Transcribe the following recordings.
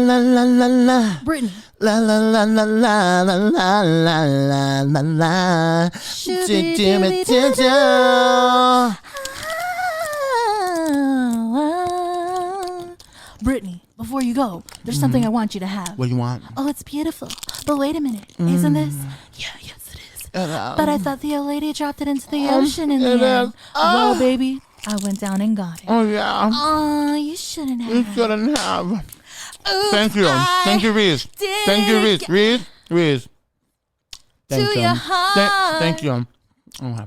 la la la la. Brittany. La la la la la la la la la la la. Brittany, before you go, there's something I want you to have. What do you want? Oh, it's beautiful. But wait a minute. Isn't this? Yeah, yes, it is. But I thought the old lady dropped it into the ocean in the end. Well, baby, I went down and got it. Oh, yeah. Oh, you shouldn't have. You shouldn't have. Oops, Thank you. Thank you, Reese. Thank you, Reese. Reese. Thank to you. your heart. Thank you. Okay.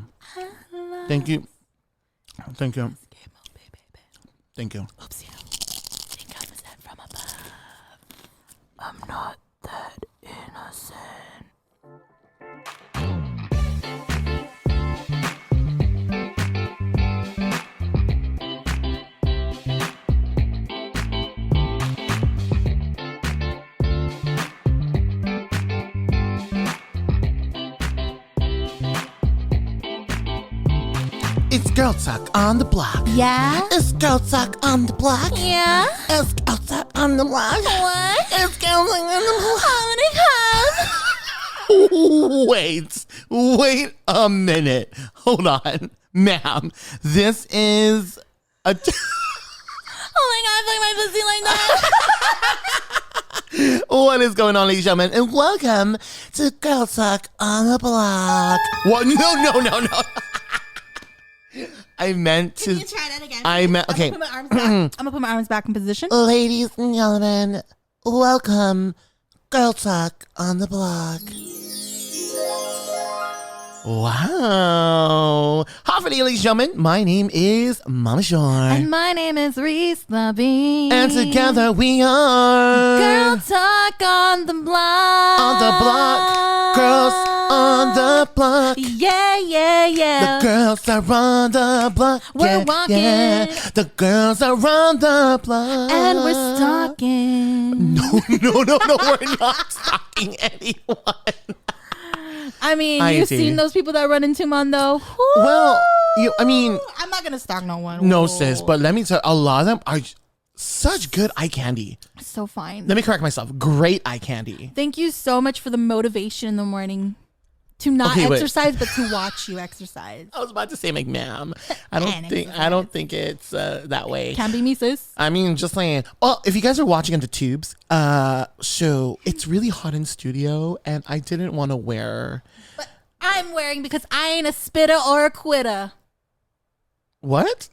Thank you. Thank you. Thank you. Oops, yeah. Think I was sent from above. I'm not that innocent. It's Girl Talk on the block. Yeah? It's Girl Talk on the block. Yeah? It's Girl Talk on the block. What? It's Girl Talk on the block. I'm gonna come. Wait a minute. Hold on. Ma'am, this is a... Oh my god, I feel my pussy like that. What is going on, ladies and gentlemen? And welcome to Girl Talk on the block. What? No. I meant to... Can you try that again? I meant... Okay. I'm gonna put my arms back in position. Ladies and gentlemen, welcome Girl Talk on the block. Wow. Hi, ladies and gentlemen. My name is Mama Shore. And my name is Reese The Beast. And together we are... Girl Talk on the block. On the block. Girls on the block. Yeah. The girls are on the block. We're walking. Yeah. The girls are on the block. And we're stalking. No, we're not stalking anyone. I mean, I you've see. seen those people that run into one though. Well, I'm not gonna stalk no one. No, sis, but let me tell you, a lot of them are such good eye candy. So fine. Let me correct myself. Great eye candy. Thank you so much for the motivation in the morning to not exercise, but to watch you exercise. I was about to say, like, ma'am, I don't think it's that way. Can be me, sis. I mean, just saying. Well, if you guys are watching on the tubes, so it's really hot in studio, and I didn't want to wear. But I'm wearing because I ain't a spitter or a quitter. What?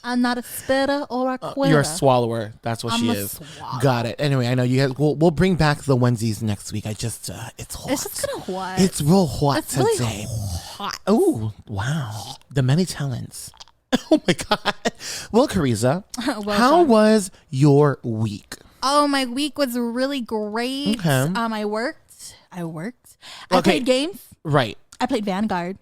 I'm not a spitter or a quitter. You're a swallower. That's what she is. Got it. Anyway, I know you guys. We'll bring back the onesies next week. It's hot. It's just kind of hot. It's real hot it's today. Really hot. Oh, wow. The many talents. Oh my God. Well, Carissa, how was your week? Oh, my week was really great. Okay. I worked. I played games. Right. I played Vanguard.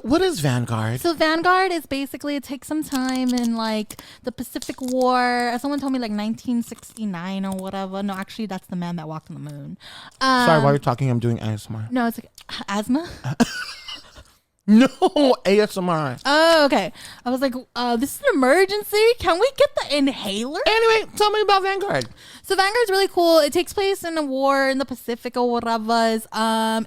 What is Vanguard? So Vanguard is basically, it takes some time in like the Pacific War. Someone told me like 1969 or whatever. No, actually that's the man that walked on the moon. Sorry, while you're talking, I'm doing ASMR. No, it's like asthma. No, ASMR. Oh, okay. I was like, this is an emergency. Can we get the inhaler? Anyway, tell me about Vanguard. So Vanguard's really cool. It takes place in a war in the Pacific or whatever.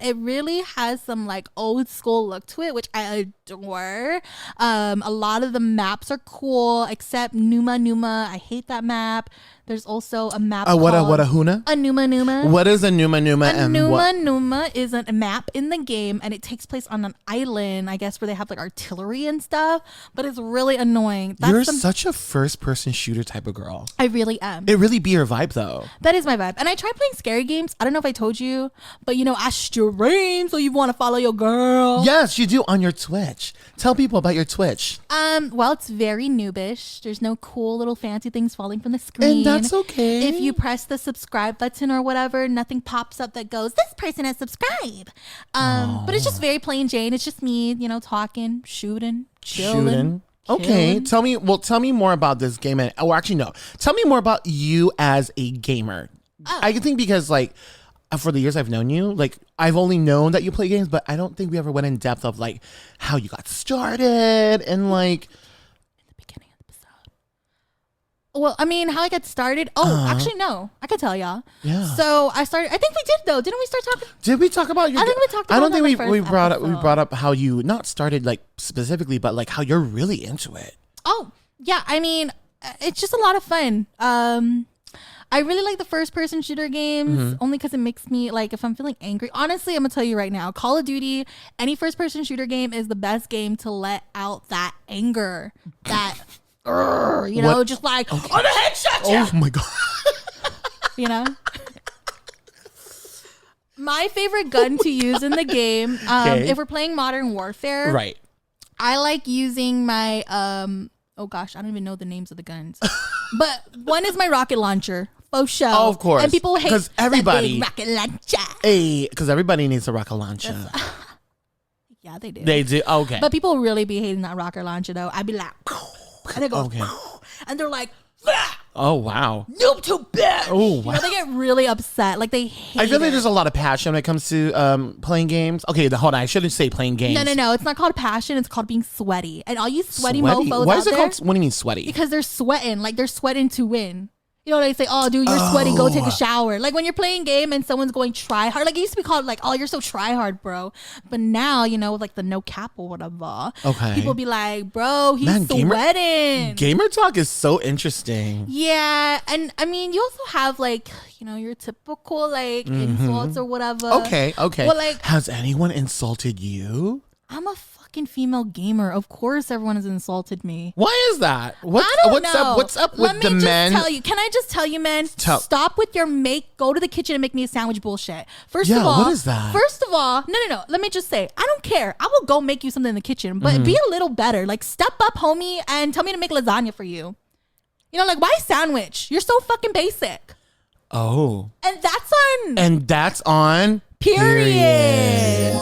It really has some like old school look to it, which I adore. A lot of the maps are cool, except Numa. I hate that map. There's also a map what a Huna? A Numa. What is a Numa? A Numa is a map in the game, and it takes place on an island, I guess, where they have like artillery and stuff, but it's really annoying. You're such a first-person shooter type of girl. I really am. It really be your vibe, though. That is my vibe. And I tried playing scary games. I don't know if I told you, but I stream, so you want to follow your girl. Yes, you do on your Twitch. Tell people about your Twitch. Well, it's very noobish. There's no cool little fancy things falling from the screen. And that's okay. If you press the subscribe button or whatever, nothing pops up that goes, this person has subscribed. But it's just very plain Jane. It's just me, talking, shooting, chilling. Okay, tell me more about this game. Tell me more about you as a gamer. I can think because like for the years I've known you, like I've only known that you play games, but I don't think we ever went in depth of like how you got started and like in the beginning of the episode. Well, I mean, how I got started. Oh, actually, no. I could tell y'all. Yeah. So I started. I think we did though. Didn't we start talking? Did we talk about your? I think we talked about I don't that think in the we first brought episode. up how you not started like specifically, but like how you're really into it. Oh, yeah. I mean, it's just a lot of fun. I really like the first person shooter games only because it makes me like if I'm feeling angry. Honestly, I'm gonna tell you right now, Call of Duty, any first person shooter game is the best game to let out that anger, that you know, just like I'm a headshot you. Oh my god. You know. My favorite gun to use in the game, if we're playing Modern Warfare, Right. I like using my oh gosh, I don't even know the names of the guns. But one is my rocket launcher. Faux show. Oh, of course. And people hate because everybody that big rocket launcher. Hey, because everybody needs a rocket launcher. Yeah, they do. They do. Okay. But people really be hating that rocket launcher though. I'd be like, and it goes, and they're like, oh wow. noob too bad. Oh wow. You know, they get really upset. Like they hate I feel like it. there's a lot of passion when it comes to playing games. Okay, hold on. I shouldn't say playing games. No. It's not called passion. It's called being sweaty. And all you sweaty mofos Why out is it there, called? What do you mean sweaty? because they're sweating. Like they're sweating to win. You know, they say, oh, dude, you're sweaty. Go take a shower. Like when you're playing game and someone's going try hard. Like it used to be called like, oh, you're so try hard, bro. But now, you know, with like the no cap or whatever. Okay. People be like, bro, he's Man, sweating. Gamer talk is so interesting. Yeah. And I mean, you also have like, you know, your typical like insults or whatever. Okay. Well, like, has anyone insulted you? I'm a fucking female gamer. Of course, everyone has insulted me. Why is that? I don't know. What's up Let with the me just men? tell you. Can I just tell you, man? Stop with your go to the kitchen and make me a sandwich bullshit. First of all, what is that? First of all, no. Let me just say, I don't care. I will go make you something in the kitchen, but be a little better. Like step up, homie, and tell me to make lasagna for you. You know, like why sandwich? You're so fucking basic. Oh. And that's on. Period.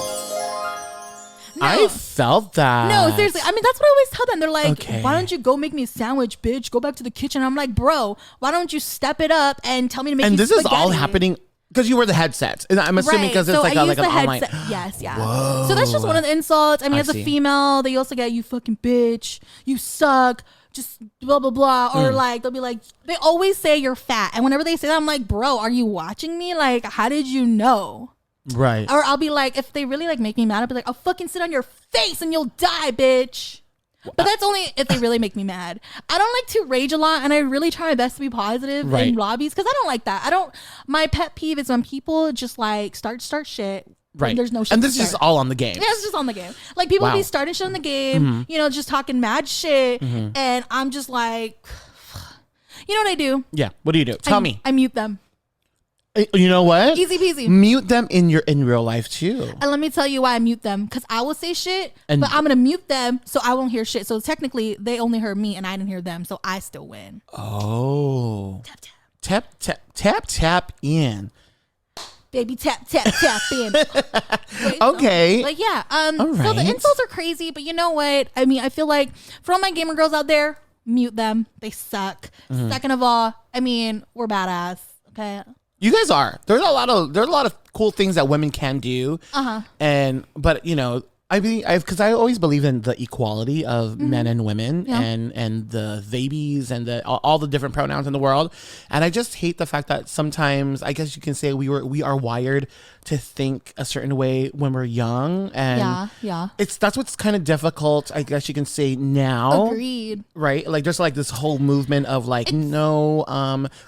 No. I felt that. No, seriously. I mean, that's what I always tell them. They're like, Okay. why don't you go make me a sandwich, bitch? Go back to the kitchen. I'm like, bro, why don't you step it up and tell me to make And you this spaghetti? is all happening because you wear the headsets. And I'm assuming because it's so like, I like use an the online. headset. Yes, yeah. So that's just one of the insults. I mean, I as a see. female, they also get you fucking bitch, you suck, just blah, blah, blah. Or like, they'll be like, they always say you're fat. And whenever they say that, I'm like, bro, are you watching me? Like, how did you know? Right. Or I'll be like, if they really like make me mad, I'll be like, I'll fucking sit on your face and you'll die, bitch. But that's only if they really make me mad. I don't like to rage a lot, and I really try my best to be positive Right. in lobbies because I don't like that. My pet peeve is when people just like start shit. Right. When there's no shit. And to this is start. all on the game. Yeah, it's just on the game. Like people Wow. be starting shit on the game, you know, just talking mad shit, and I'm just like, you know what I do? Yeah. What do you do? Tell me. I mute them. You know what? Easy peasy. Mute them in real life too. And let me tell you why I mute them. Because I will say shit, And- but I'm going to mute them so I won't hear shit. So technically, they only heard me and I didn't hear them. So I still win. Oh. Tap, tap. Tap, tap, tap, tap in. Baby, tap, tap, tap in. Wait, Okay. But yeah, All so the right. insults are crazy. But you know what? I mean, I feel like for all my gamer girls out there, mute them. They suck. Second of all, I mean, we're badass. Okay. You guys are. There's a lot of cool things that women can do. But you know, I mean, because I always believe in the equality of men and women, Yeah. and the babies and all the different pronouns in the world. And I just hate the fact that sometimes, I guess you can say, we are wired to think a certain way when we're young, and Yeah. that's what's kind of difficult, I guess you can say now. Agreed. Right? Like there's like this whole movement of like, no,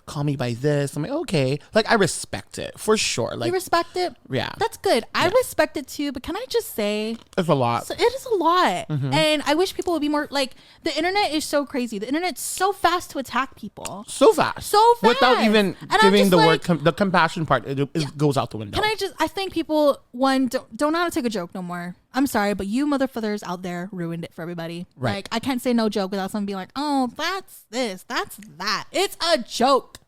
call me by this. I'm like, okay. Like I respect it for sure. Like You respect it? yeah. That's good. I respect it too. But can I just say, It's a lot. so it is a lot. Mm-hmm. And I wish people would be more like, the internet is so crazy. The internet's so fast to attack people. So fast. So fast. Without even And I'm giving just the like- word, the compassion part, it goes out the window. I think people, don't know how to take a joke no more. I'm sorry, but you motherfuckers out there ruined it for everybody. Right. Like, I can't say no joke without someone being like, oh, that's this, that's that. It's a joke.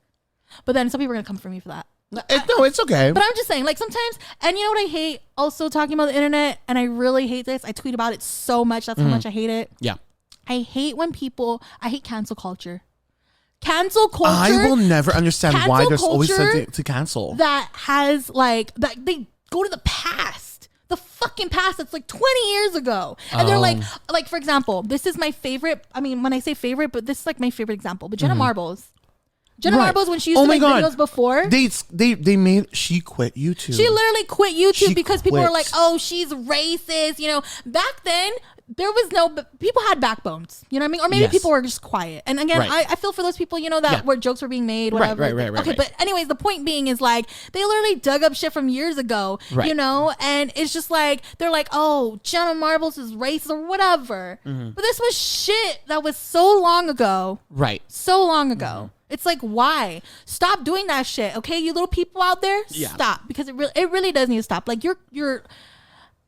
But then some people are going to come for me for that. No, it's okay. But I'm just saying, like sometimes, and you know what I hate also talking about the internet, and I really hate this. I tweet about it so much. That's how much I hate it. Yeah. I hate cancel culture. Cancel culture. I will never understand why Cancel there's always culture something to cancel. that has like, that they go to the past. the fucking past. It's like 20 years ago. And they're like, for example, this is my favorite. I mean, when I say favorite, but this is like my favorite example. But Jenna Marbles. Jenna Marbles, when she used to make videos before. They made, she quit YouTube. She literally quit YouTube because people were like, oh, she's racist. You know, back then, there was no, people had backbones, you know what I mean? Or maybe people were just quiet. And again, I feel for those people, you know, that where jokes were being made, whatever. Okay, but anyways, the point being is like, they literally dug up shit from years ago, you know? And it's just like, they're like, oh, Jenna Marbles is racist or whatever. But this was shit that was so long ago. Right. So long ago. It's like, why? Stop doing that shit, okay? You little people out there, stop. Because it really does need to stop. Like,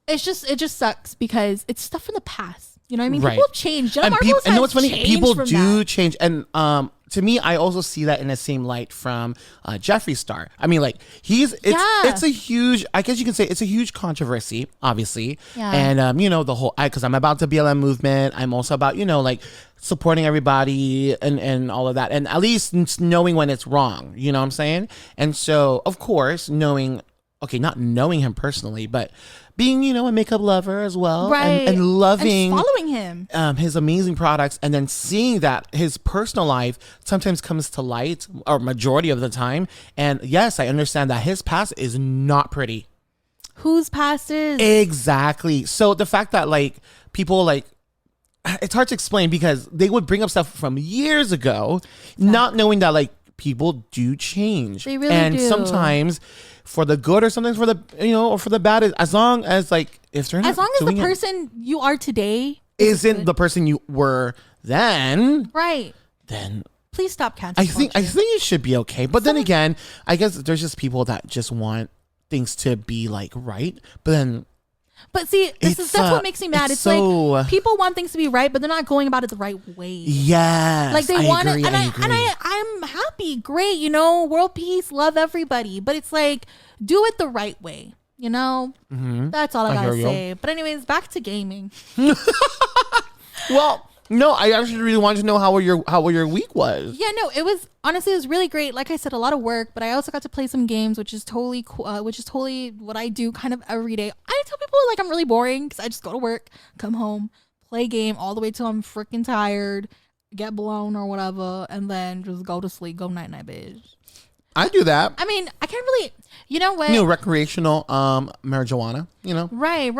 it just sucks because it's stuff from the past. You know what I mean? People have changed. Jenna Marbles and you know what's funny? changed People from do that. change. And to me, I also see that in the same light from Jeffree Star. I mean, like, it's a huge, I guess you can say it's a huge controversy, obviously. Yeah. And, you know, the whole, because I'm about the BLM movement. I'm also about, you know, like, supporting everybody and all of that. And at least knowing when it's wrong. You know what I'm saying? And so, of course, not knowing him personally, but being, you know, a makeup lover as well, right? And loving, and following him, his amazing products, and then seeing that his personal life sometimes comes to light, or majority of the time. And yes, I understand that his past is not pretty. Whose past is? Exactly. So the fact that like people like, it's hard to explain because they would bring up stuff from years ago, not knowing that like people do change. They really do. Sometimes for the good, or sometimes for the, you know, or for the bad, as long as like, if they're not, as long as the person you are today isn't the person you were then, right? Then please stop canceling. I think it should be okay. But then again, I guess there's just people that just want things to be like right, but then. But see, that's what makes me mad. It's so, like people want things to be right, but they're not going about it the right way. Yes, like they want it, and I I'm happy, great, you know, world peace, love everybody. But it's like, do it the right way, you know. That's all I gotta say. But anyways, back to gaming. Well, no, I actually really wanted to know how your week was. Yeah, no, it was really great. Like I said, a lot of work, but I also got to play some games, which is totally cool, which is totally what I do kind of every day. I tell people like I'm really boring because I just go to work, come home, play game all the way till I'm freaking tired, get blown or whatever, and then just go to sleep, go night night, bitch. I do that. I mean, I can't really, you know what? You know, recreational marijuana, you know? Right.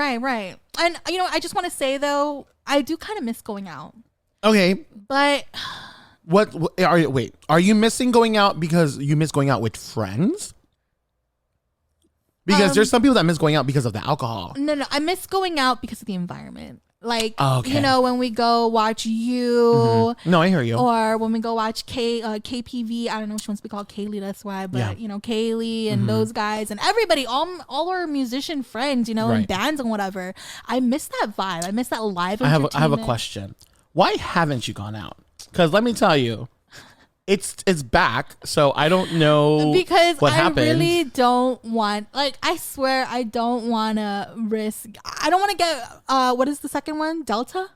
And, you know, I just want to say, though, I do kind of miss going out. Okay. But. What are you missing going out because you miss going out with friends? Because there's some people that miss going out because of the alcohol. No, I miss going out because of the environment. Like, you know, when we go watch you. No, I hear you. Or when we go watch KPV. I don't know if she wants to be called Kaylee, that's why. But, you know, Kaylee and those guys and everybody, all our musician friends, you know, and bands and whatever. I miss that vibe. I miss that live entertainment. I have a question. Why haven't you gone out? Because let me tell you, it's back. So I don't know because what happened. I really don't want, like, I swear I don't want to risk. I don't want to get, what is the second one? Delta?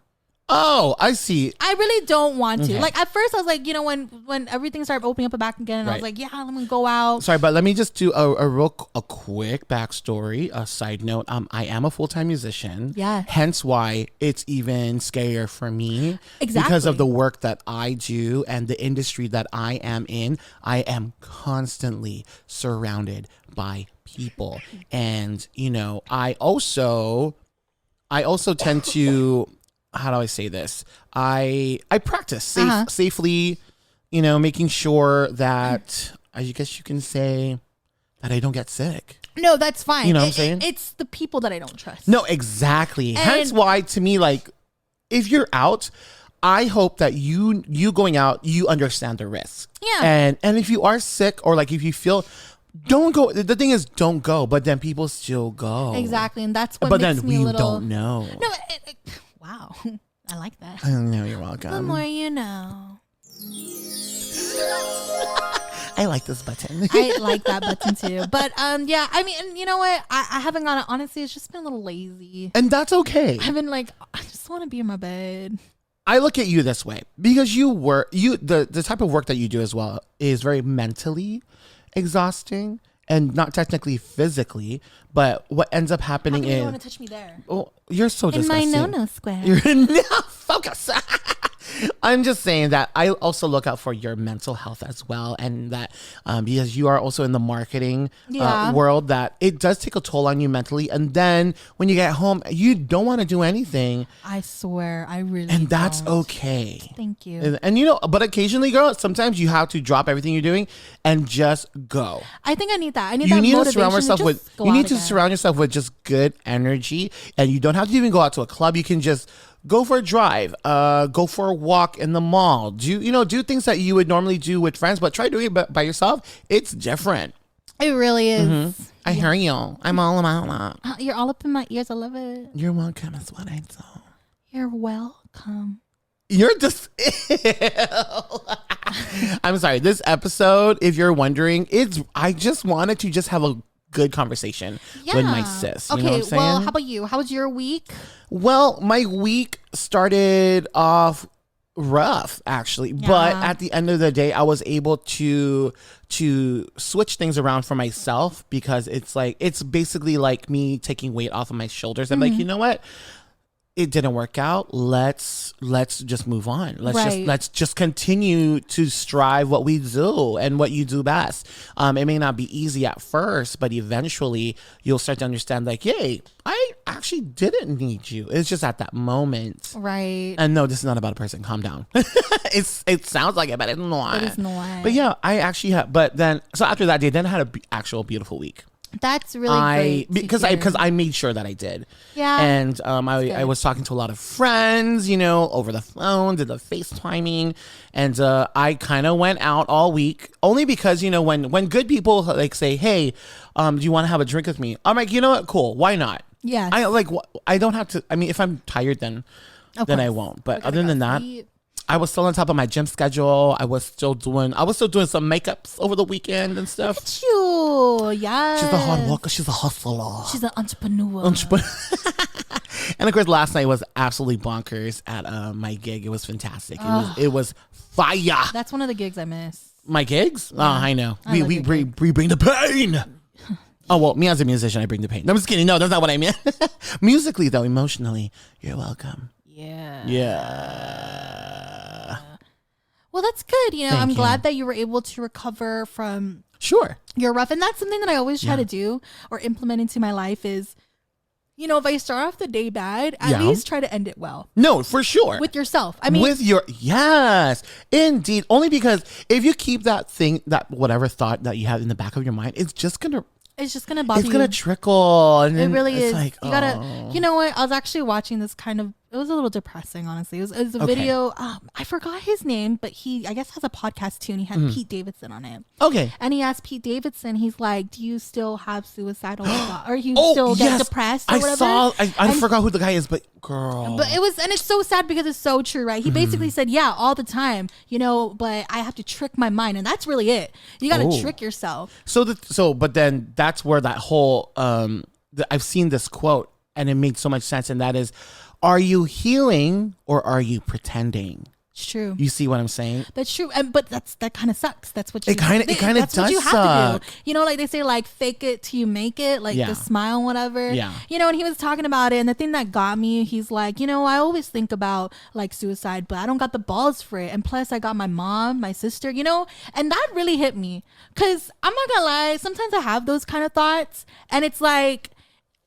Oh, I see. I really don't want to. Like, at first I was like, you know, when everything started opening up back again, and I was like, yeah, let me go out. Sorry, but let me just do a quick backstory, a side note. I am a full-time musician. Yeah. Hence why it's even scarier for me. Exactly. Because of the work that I do and the industry that I am in. I am constantly surrounded by people. And, you know, I also tend to... How do I say this? I practice safely, you know, making sure that, I guess you can say, that I don't get sick. No, that's fine. You know what I'm saying? It's the people that I don't trust. No, exactly. Hence why, to me, like, if you're out, I hope that you going out, you understand the risk. Yeah. And if you are sick, or like if you feel... Don't go. The thing is, don't go. But then people still go. Exactly, and that's what makes me a little... But then we don't know. No, wow. I like that. I know, you're welcome. The more you know. I like this button. I like that button too. But yeah, I mean, you know what? I haven't gone, honestly, it's just been a little lazy. And that's okay. I've been like, I just want to be in my bed. I look at you this way because the type of work that you do as well is very mentally exhausting. and not technically physically, but what ends up happening How come you is, don't want to touch me there? oh, you're so In disgusting. my no-no square. You're focus. I'm just saying that I also look out for your mental health as well, and that because you are also in the marketing world, that it does take a toll on you mentally. And then when you get home, you don't want to do anything. I swear, I really And that's don't. okay. Thank you. And you know, but occasionally, girl, sometimes you have to drop everything you're doing and just go. I think I need that. I need You that need to motivation surround yourself just with. go You out need to again. surround yourself with just good energy, and you don't have to even go out to a club. You can just go for a drive, go for a walk in the mall. Do things that you would normally do with friends, but try doing it by yourself. It's different. It really is. I hear you. I'm all about that. You're all up in my ears. I love it. You're welcome. Is what I do. You're welcome. You're just. I'm sorry. This episode, if you're wondering, I just wanted to just have a good conversation with my sis. You know what I'm saying? Well, how about you? How was your week? Well, my week started off rough, actually, but at the end of the day, I was able to switch things around for myself, because it's basically like me taking weight off of my shoulders. I'm like, you know what? It didn't work out. Let's just move on. Let's just continue to strive what we do and what you do best. It may not be easy at first, but eventually you'll start to understand, like, yay, I actually didn't need you. It's just at that moment. Right. And no, this is not about a person. Calm down. It sounds like it, but it's not. It is not. But yeah, I actually had. But then, so after that day, then I had an actual beautiful week. That's really great. Because I made sure that I did. Yeah. And I was talking to a lot of friends, over the phone, did the FaceTiming, and I kind of went out all week, only because when good people like say, hey, do you want to have a drink with me? I'm like, you know what, cool, why not? Yes. I don't have to. I mean, if I'm tired, then I won't. But other than that, I was still on top of my gym schedule. I was still doing some makeups over the weekend and stuff. Look at you. Yeah. She's a hard worker. She's a hustler. She's an entrepreneur. And of course, last night was absolutely bonkers at my gig. It was fantastic. It was fire. That's one of the gigs I miss. My gigs? Yeah. Oh, I know. We bring the pain. Oh, well, me as a musician, I bring the pain. No, I'm just kidding. No, that's not what I meant. Musically, though, emotionally, you're welcome. Yeah. Yeah. Well, that's good. I'm you. glad that you were able to recover from Sure. your rough. And that's something that I always try to do or implement into my life is, if I start off the day bad, at least try to end it well. No, for sure. With yourself. I mean, yes, indeed. Only because if you keep that whatever thought that you have in the back of your mind, it's just going to bother you. It's going to trickle. And it really is. Like, you gotta, you know what? I was actually watching this it was a little depressing, honestly. It was a video. I forgot his name, but he, I guess, has a podcast too, and he had Pete Davidson on it. Okay. And he asked Pete Davidson, he's like, do you still have suicidal thoughts? Or you still get depressed or whatever? I forgot who the guy is, but girl. But it's so sad because it's so true, right? He basically said, yeah, all the time, but I have to trick my mind. And that's really it. You got to trick yourself. But then that's where that whole, I've seen this quote and it made so much sense. And that is, are you healing or are you pretending? It's true. You see what I'm saying? That's true. But that kind of sucks. That's what it kind of does what you have suck. to do. Like they say, like fake it till you make it, like the smile, whatever. Yeah. And he was talking about it, and the thing that got me, he's like, I always think about like suicide, but I don't got the balls for it. And plus I got my mom, my sister, and that really hit me. Cause I'm not gonna lie, sometimes I have those kind of thoughts, and it's like,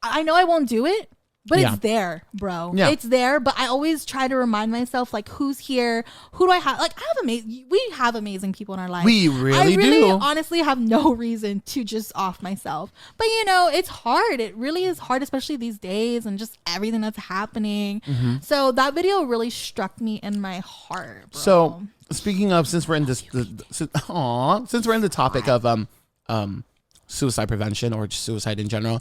I know I won't do it. But it's there, bro. Yeah. It's there. But I always try to remind myself, like, who's here? Who do I have? Like, we have amazing people in our life. We really do. I really honestly have no reason to just off myself. But, it's hard. It really is hard, especially these days and just everything that's happening. Mm-hmm. So that video really struck me in my heart, bro. So speaking of, since we're in this, since we're in the topic of suicide prevention or just suicide in general,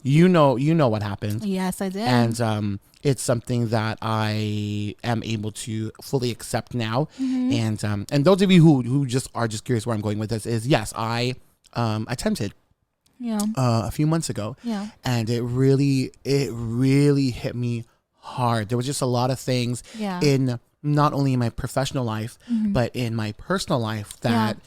you know what happened. Yes, I did. And it's something that I am able to fully accept now. Mm-hmm. And those of you who just are just curious where I'm going with this is, yes, I attempted a few months ago. Yeah. And it really hit me hard. There was just a lot of things in not only in my professional life, but in my personal life that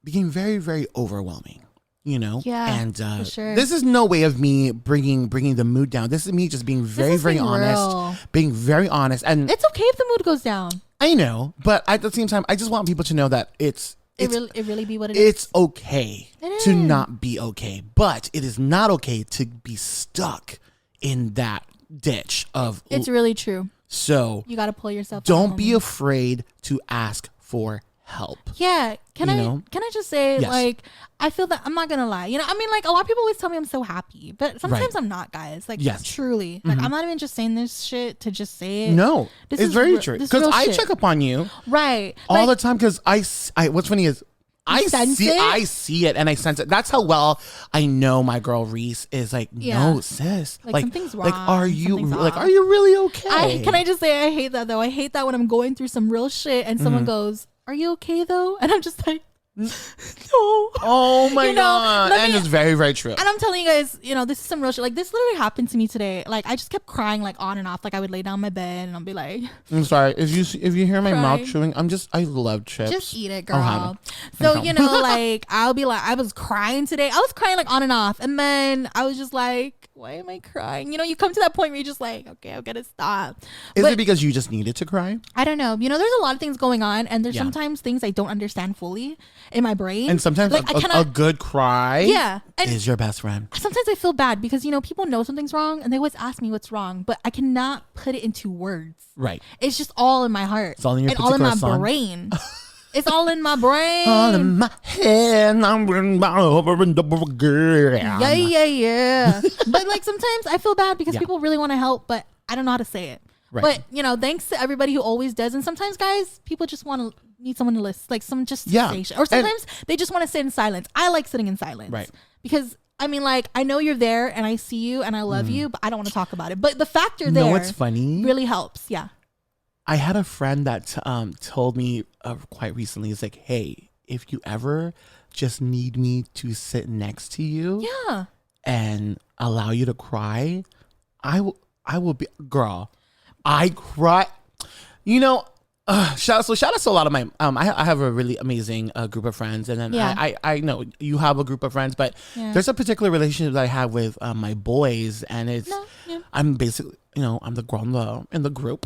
became very, very overwhelming. you know. Yeah, and for sure. this is no way of me bringing the mood down. This is me just being very honest, being very honest. And it's okay if the mood goes down. I know, but at the same time, I just want people to know that it really be what it is. It's okay to not be okay, but it is not okay to be stuck in that ditch of. It's really true. So you got to pull yourself. Don't be afraid to ask for help. Yeah. Can I just say, yes. like, I feel that I'm not gonna lie. You know, I mean, like, a lot of people always tell me I'm so happy, but sometimes I'm not, guys. Like, yes. truly, like, I'm not even just saying this shit to just say it. No, it's very true. Because I check up on you, right, all the time. Because I what's funny is I see it and I sense it. That's how well I know my girl Reese is. Like, no, sis, like something's wrong. Like, are you really okay? Can I just say I hate that though? I hate that when I'm going through some real shit and someone goes, "Are you okay though?" And I'm just like, no. Oh my god. And it's very, very true. And I'm telling you guys, you know, this is some real shit. Like, this literally happened to me today. Like, I just kept crying, like, on and off. Like, I would lay down my bed and I'll be like, I'm sorry if you hear my mouth chewing. I love chips. Just eat it, girl. So you know, like, I'll be like, I was crying today. I was crying like on and off, and then I was just like, why am I crying? You know, you come to that point where you're just like, okay, I'm gonna stop. Is it because you just needed to cry? I don't know. You know, there's a lot of things going on, and there's sometimes things I don't understand fully in my brain. And sometimes like, a good cry is your best friend. Sometimes I feel bad because, you know, people know something's wrong and they always ask me what's wrong, but I cannot put it into words. Right. It's just all in my heart. It's all in your and all in my brain. It's all in my brain. All in my head. Yeah. But like sometimes I feel bad because people really want to help, but I don't know how to say it. Right. But, you know, thanks to everybody who always does. And sometimes, guys, people just need someone to listen, like someone just to say shit. Or sometimes they just want to sit in silence. I like sitting in silence. Right. Because, I mean, like, I know you're there and I see you and I love you, but I don't want to talk about it. But the fact you're there what's funny? Really helps. Yeah. I had a friend that told me quite recently, it's like, hey, if you ever just need me to sit next to you and allow you to cry, I will be, girl, I cry. You know, shout out to a lot of my, I have a really amazing group of friends. And then I know you have a group of friends, but there's a particular relationship that I have with my boys. And it's, I'm basically, you know, I'm the girl in the group.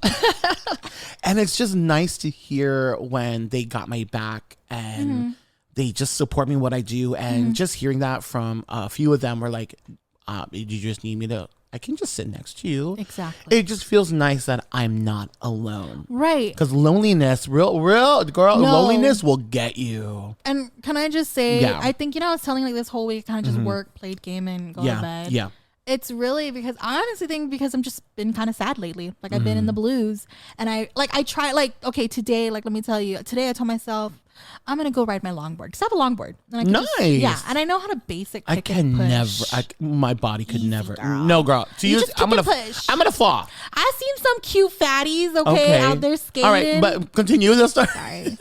And it's just nice to hear when they got my back and they just support me in what I do. And just hearing that from a few of them were like, you just need me to, I can just sit next to you. Exactly. It just feels nice that I'm not alone. Right. Because loneliness, real girl, loneliness will get you. And can I just say, I think, you know, I was telling like this whole week, kind of just work, played game and go to bed. Yeah. It's really because I honestly think because I'm just been kind of sad lately. Like I've been in the blues and I try like, okay, today, like, let me tell you, today I told myself, I'm going to go ride my longboard because I have a longboard. And I nice. And I know how to basic I can never, my body could never. Girl. No, girl. I'm going to fall. I've seen some cute fatties, out there skating. All right, but continue the story. Sorry.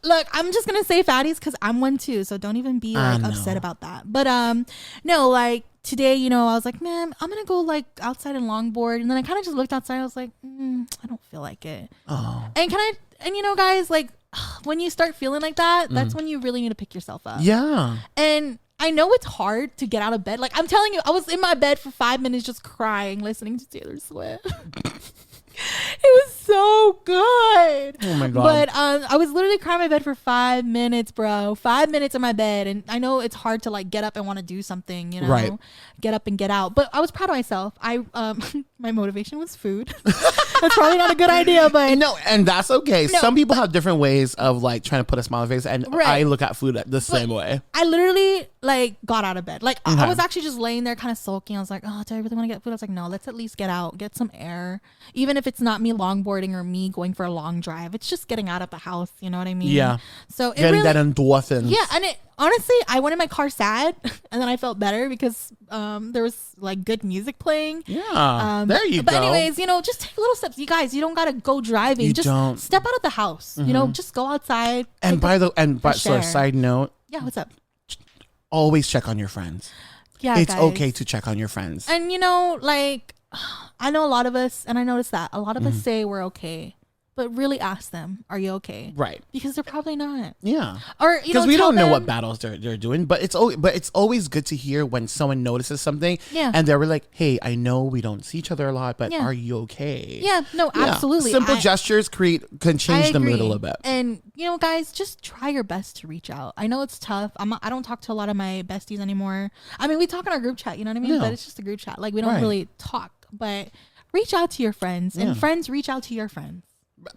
Look, I'm just going to say fatties because I'm one too. So don't even be like upset about that. But no, like, today, you know, I was like, man, I'm going to go like outside and longboard. And then I kind of just looked outside. I was like, I don't feel like it. Oh. And you know, guys, like when you start feeling like that, that's when you really need to pick yourself up. Yeah. And I know it's hard to get out of bed. Like I'm telling you, I was in my bed for 5 minutes just crying, listening to Taylor Swift. It was so good. Oh my god. But I was literally crying in my bed for 5 minutes, bro. 5 minutes in my bed. And I know it's hard to like get up and want to do something, you know, right. Get up and get out. But I was proud of myself. My motivation was food. That's probably not a good idea, but no, and that's okay. No, some people have different ways of like trying to put a smile on their face, and I look at food the same way. I literally like got out of bed. Like I was actually just laying there kind of sulking. I was like, oh, do I really want to get food? I was like, no, let's at least get out, get some air. Even if it's not me longboarding or me going for a long drive, it's just getting out of the house. You know what I mean? Yeah. So getting that endorphins. Yeah, and honestly, I went in my car sad, and then I felt better because there was like good music playing. Yeah, there you go. But anyways, you know, just take little steps. You guys, you don't gotta go driving. You just don't. Step out of the house. You know, just go outside. And side note. Yeah, what's up? Always check on your friends. Yeah, it's okay to check on your friends. And you know, like I know a lot of us, and I noticed that a lot of us say we're okay. but really ask them, are you okay? Right. Because they're probably not. Yeah. Or, because we don't know what battles they're doing, but it's always good to hear when someone notices something. Yeah. And they're like, hey, I know we don't see each other a lot, but are you okay? Yeah. No, absolutely. Simple gestures can change the mood a little bit. And guys, just try your best to reach out. I know it's tough. I don't talk to a lot of my besties anymore. I mean, we talk in our group chat, you know what I mean? Yeah. But it's just a group chat. Like, we don't really talk, but reach out to your friends and friends reach out to your friends.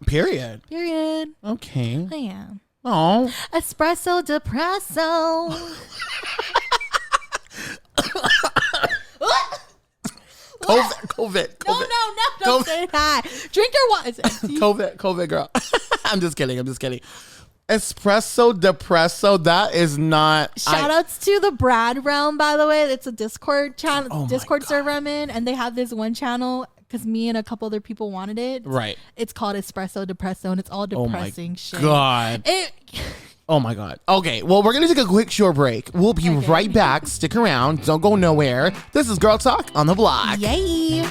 Period. Oh, Okay. yeah. Oh. Espresso depresso. COVID. No, don't say that. Drink your water. COVID, girl. I'm just kidding. Espresso depresso. That is not. Shout outs to the Brad Realm, by the way. It's a Discord channel, Discord server I'm in, and they have this one channel because me and a couple other people wanted it. Right. It's called Espresso Depresso, and it's all depressing shit. God. Oh my God. Okay, well, we're going to take a quick short break. We'll be right back. Stick around. Don't go nowhere. This is Girl Talk on the Block. Yay.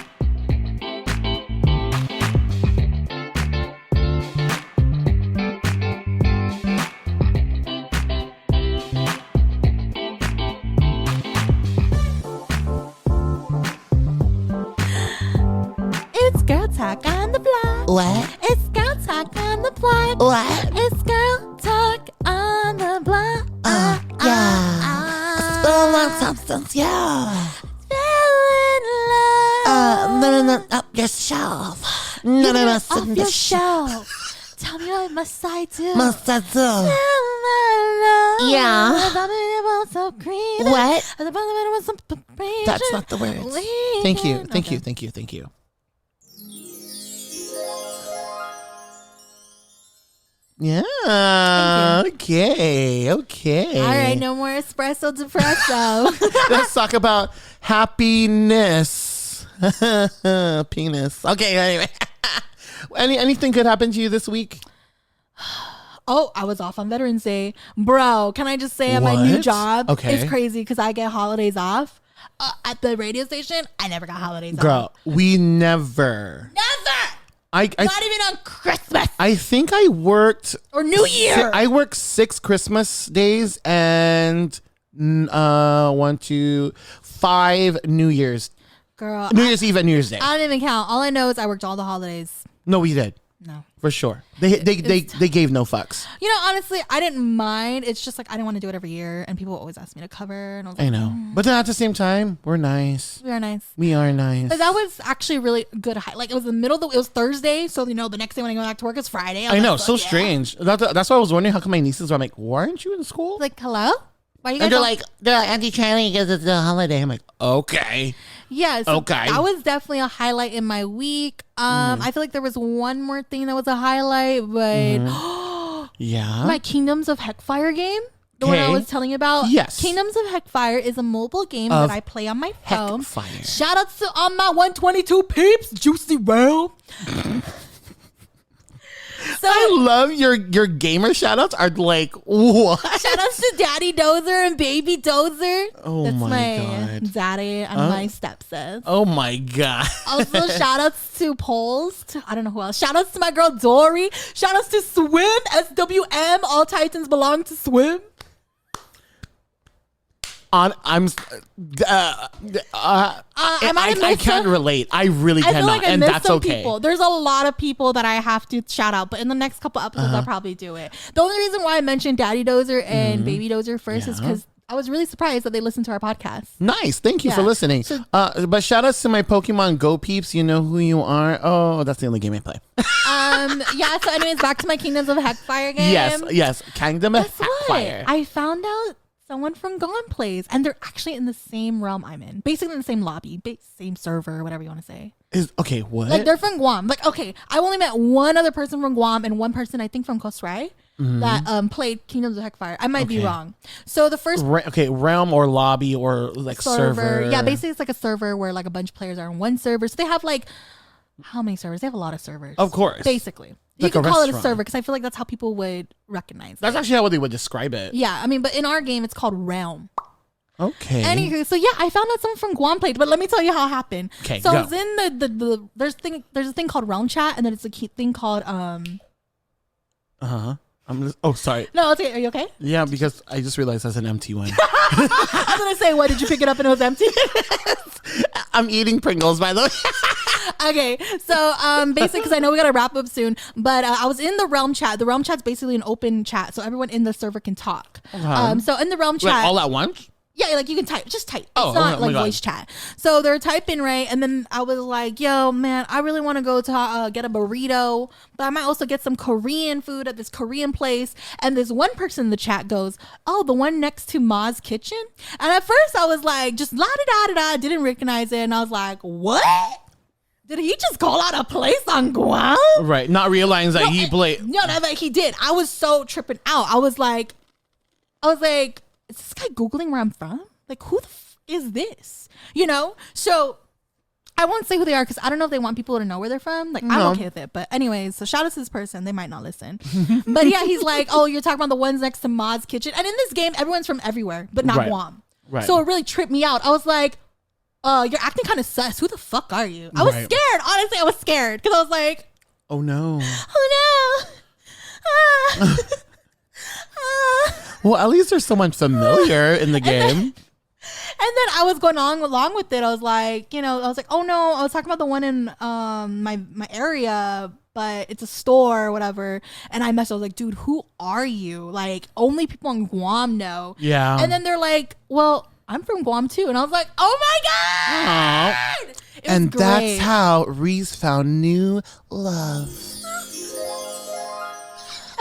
It's Girl Talk on the Block. What? It's Girl Talk on the Block. What? It's Girl Talk on the Block. Yeah. Spill on substance, yeah. Feeling love. Up your shelf. None of us off your shelf. Tell me what must I do? Must I do? Yeah. What? That's That's not the words. Thank you. Yeah. Okay. All right, no more espresso depresso. Let's talk about happiness. Penis. Okay, anyway. Anything good happen to you this week? Oh, I was off on Veterans Day. Bro, can I just say at my new job, Okay. it's crazy because I get holidays off. At the radio station, I never got holidays off. Girl, we never. Not even on Christmas I think I worked or New Year. I worked 6 Christmas days and 1, 2, 5 New Year's. Girl, New Year's Eve and New Year's Day. I don't even count. All I know is I worked all the holidays. No, we did. No. For sure. They gave no fucks. Honestly, I didn't mind. It's just like I didn't want to do it every year, and people always ask me to cover. And I was like, I know. But then at the same time, we're nice. We are nice. We are nice. But that was actually really good. Like it was the middle of it was Thursday, so the next day when I go back to work is Friday. I know, so strange. That's why I was wondering how come my nieces were like, why aren't you in school? Like, hello? Why you guys? And they're like Auntie Charlie because it's the holiday. I'm like, okay. Yeah. So Okay. that was definitely a highlight in my week. I feel like there was one more thing that was a highlight, but Yeah. my Kingdoms of Heckfire game. The one I was telling you about. Yes. Kingdoms of Heckfire is a mobile game that I play on my phone. Heckfire. Shout out to all my 122 peeps, Juicy Realm. So I love your gamer shout outs are like, what? shout outs to Daddy Dozer and Baby Dozer. Oh That's my God. daddy and my stepsis. Oh my God. Also, shout outs to Poles. I don't know who else. Shout outs to my girl Dory. Shout outs to Swim, SWM. All Titans belong to Swim. I missed can't relate. I really I feel cannot, like I and missed that's some okay. people. There's a lot of people that I have to shout out, but in the next couple episodes, I'll probably do it. The only reason why I mentioned Daddy Dozer and Baby Dozer first is because I was really surprised that they listened to our podcast. Nice. Thank you for Yeah. listening. So- but shout outs to my Pokemon Go peeps. You know who you are. Oh, that's the only game I play. Yeah, so anyways, back to my Kingdoms of Heckfire game. Yes. Kingdom of Guess what? Heckfire. I found out someone from Gone plays, and they're actually in the same realm I'm in. Basically in the same lobby, same server, whatever you want to say. Okay, what? Like, they're from Guam. Like, okay, I only met one other person from Guam and one person, I think, from Costa Rica that played Kingdoms of Heckfire. I might be wrong. So the first realm or lobby or like server. Yeah, basically it's like a server where like a bunch of players are in one server. So they have like, how many servers? They have a lot of servers. Of course. Basically. Like you can call it a restaurant. server because I feel like that's how people would recognize That's it. actually how they would describe it. Yeah, I mean, but in our game, it's called Realm. Okay. Anywho, so yeah, I found out someone from Guam played, but let me tell you how it happened. Okay, so go. I was in there's a thing called Realm Chat, and then it's a thing called Sorry. No, it's okay. Are you okay? Yeah, because I just realized that's an empty one. I was gonna say, what did you pick it up and it was empty? I'm eating Pringles, by the way. Okay, so basically, because I know we gotta wrap up soon, but I was in the Realm Chat. The Realm Chat's basically an open chat, so everyone in the server can talk. So in the Realm Chat, Like all at once? yeah, like you can type, just type. Oh, it's not oh my like God. voice chat. So they're typing, right? And then I was like, yo, man, I really want to go to get a burrito, but I might also get some Korean food at this Korean place. And this one person in the chat goes, oh, the one next to Ma's Kitchen? And at first I was like, just la-da-da-da-da, didn't recognize it. And I was like, what? Did he just call out a place on Guam? Right. Not realizing that he played. No, that he did. I was so tripping out. I was like, is this guy Googling where I'm from? Like, who the is this? You know? So I won't say who they are because I don't know if they want people to know where they're from. Like, I'm okay with it. But anyways, so shout out to this person. They might not listen. But yeah, he's like, oh, you're talking about the ones next to Ma's Kitchen. And in this game, everyone's from everywhere, but not Guam. Right. So it really tripped me out. I was like, you're acting kind of sus. Who the fuck are you? I was scared. Honestly, I was scared because I was like, oh no. Oh no. Well, at least there's someone familiar in the game. And then I was going on along with it. I was like, oh no, I was talking about the one in my area, but it's a store or whatever. And I messaged, I was like, dude, who are you? Like, only people in Guam know. Yeah. And then they're like, well, I'm from Guam too. And I was like, oh my God. It was and great. that's how Reese found new love.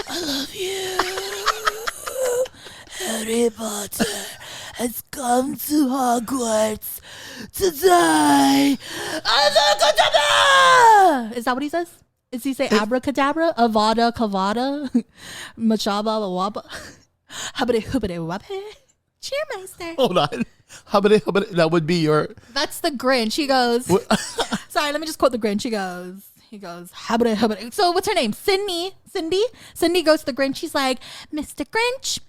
I love you. Harry Potter has come to Hogwarts to die. Abracadabra! Is that what he says? Does he say abracadabra? Avada Kavada? Machaba Waba? Habade Hubade Wabe? Cheermeister. Hold on. Hubbity. That would be your. That's the Grinch. He goes. Sorry, let me just quote the Grinch. He goes, habade. So what's her name? Cindy goes to the Grinch. She's like, Mr. Grinch,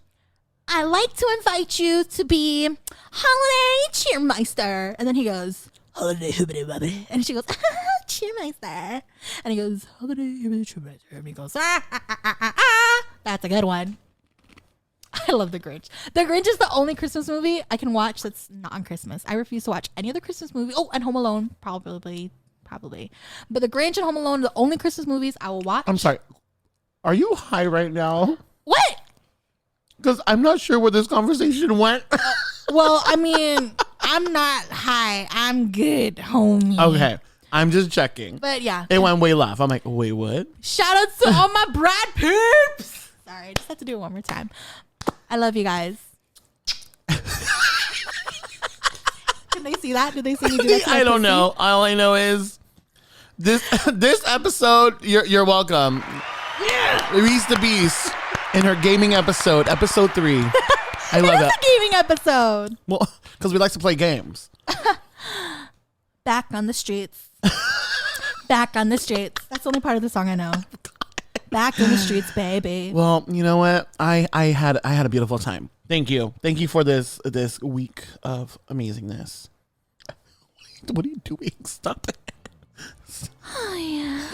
I like to invite you to be holiday cheermeister. And then he goes, holiday hibbity baby. And she goes, cheermeister. And he goes, holiday hibbity cheermeister. And he goes, That's a good one. I love The Grinch. The Grinch is the only Christmas movie I can watch that's not on Christmas. I refuse to watch any other Christmas movie. Oh, and Home Alone, probably. But The Grinch and Home Alone are the only Christmas movies I will watch. I'm sorry. Are you high right now? What? Because I'm not sure where this conversation went. Well, I mean, I'm not high. I'm good, homie. Okay. I'm just checking. But yeah. It went way left. I'm like, wait, what? Shout out to all my Brad peeps. Sorry, I just have to do it one more time. I love you guys. Can they see that? Did they see me do that? I don't know. All I know is this episode, you're welcome. Yeah. Reese the Beast in her gaming episode 3. I love that. It's a gaming episode. Well, because we like to play games. Back on the streets. Back on the streets. That's the only part of the song I know. Back in the streets, baby. Well, you know what? I had a beautiful time. Thank you for this week of amazingness. What are you doing? Stop it. Oh yeah.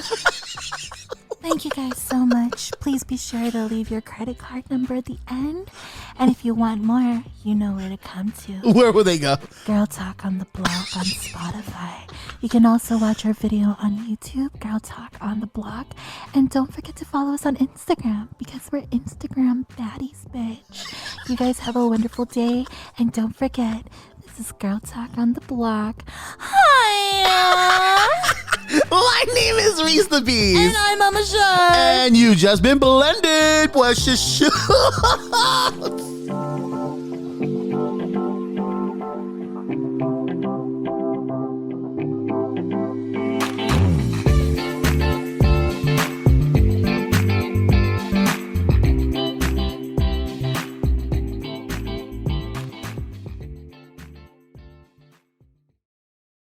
Thank you guys so much. Please be sure to leave your credit card number at the end. And if you want more, you know where to come to. Where will they go? Girl Talk on the Block on Spotify. You can also watch our video on YouTube, Girl Talk on the Block. And don't forget to follow us on Instagram because we're Instagram baddies, bitch. You guys have a wonderful day. And don't forget, this is Girl Talk on the Block. Hi. My name is Reese the Beast. And I'm Mama Shah. And you just been blended. What's your shoes?